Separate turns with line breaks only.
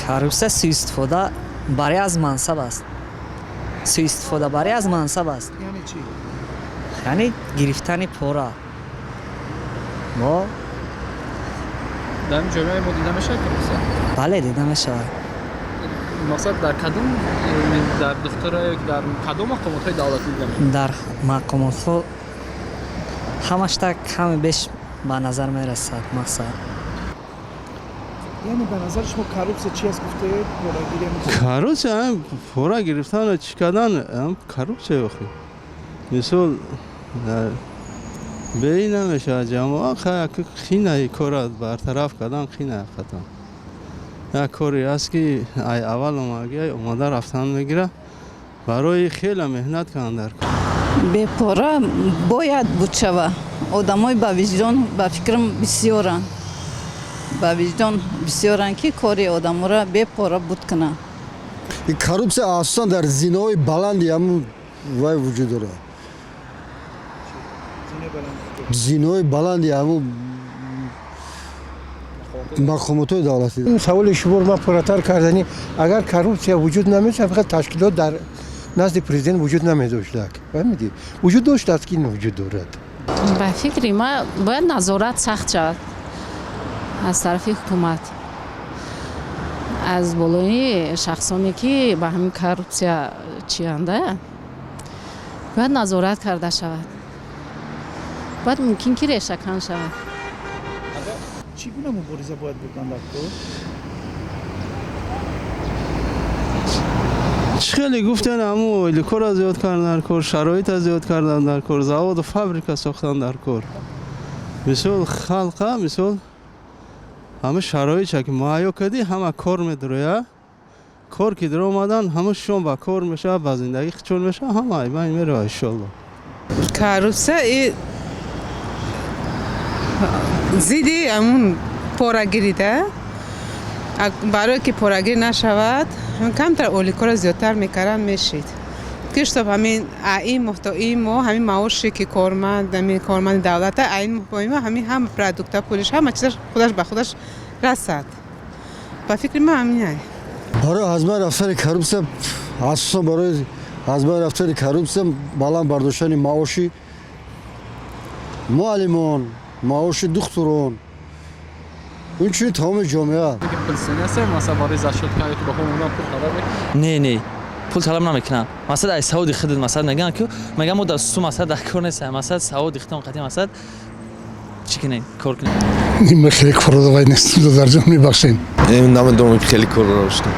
коррупсия суистифода барои аз мансаб аст. Суистифода барои аз мансаб аст.
یعنی چی؟
яъне гирифтани пора. мо
дар ҷомеаи мо дида мешавад коррупсия?
бале дида мешавад.
мақсад дар кадом дар духтура ё дар кадом мақомотҳои давлатӣ дида мешавад?
дар мақомотҳо ҳамашта каме беш ба назар мерасад мақсад.
یعنی به نظر شما کروپسه چی است گفته؟ پوراگیری میشه.
коррупсия пора гирифтан чӣ кардан коррупсия охи мисол беи намешавад ҷамоа хинаи кора бартараф кардан хина хатан як коре аст ки ай аввал омагиай омада рафтан мегира барои хела меҳнат кардан дар
бепора бояд буд шава одамои ба виҷдон ба фикрам бисёранд ба виҷдон бисёранд ки кори одамора бепора буд кунанд.
коррупсия асосан дар зинои баланди ҳамун вай вуҷуд дорад. зинои баланди ҳамун мақомотҳои давлатӣ.
این سوال شما رو من پراتر کردنی اگر کروپسیا وجود نمیشه فقط تشکیلات در نزد پرزیدنت وجود نمیداشت فهمیدی وجود داشت است که این وجود دارد.
ба фикри ма бояд назорат сахт шавад аз тарафи ҳукумат аз болои шахсоне ки ба ҳамин коррупсия чианда бояд назорат карда шавад бояд мумкин ки решакан шавад.
چگونه مبارزه باید بکنند در کار؟
چی خیلی گفتن همو لیکور زیاد کردن در کار شرایط زیاد کردن در کار завод و فابریکا ساختن در کار مثال خلقا مثال همه شرایط که معیا کردی همه کار میدرویا کار که در اومدن همه شون با کار میشه با زندگی چون میشه همه ایمان میره ان شاء الله.
коррупсия зидди ҳамун порагирида барое ки порагир нашавад камтар оликора зиёдтар мекарданд мешид ки штоб ҳамин ин моҳ то ин моҳ ҳамин маоше ки корманд ҳамин корманди давлата ин моҳ бо ин моҳ ҳамин ҳама продукта пулиш ҳама чизаш худаш ба худаш расад. ба фикри ман ҳамин
барои аз байн рафтани коррупсия асосан барои аз байн рафтани коррупсия баланд бардоштани маоши муаллимон маоши духтурон инчунин тамоми ҷомеа
не пул талаб намекунам масад ай саводи хидмат масад мегӯянд ки мегӯям мо дар су масад дар кор нестем масад саводи хидмат қатъи масад чӣ кунем кор кунем
این خیلی کار رو باید نستیم در جامعه بخشیم.
این نام دومی خیلی کار رو داشتم.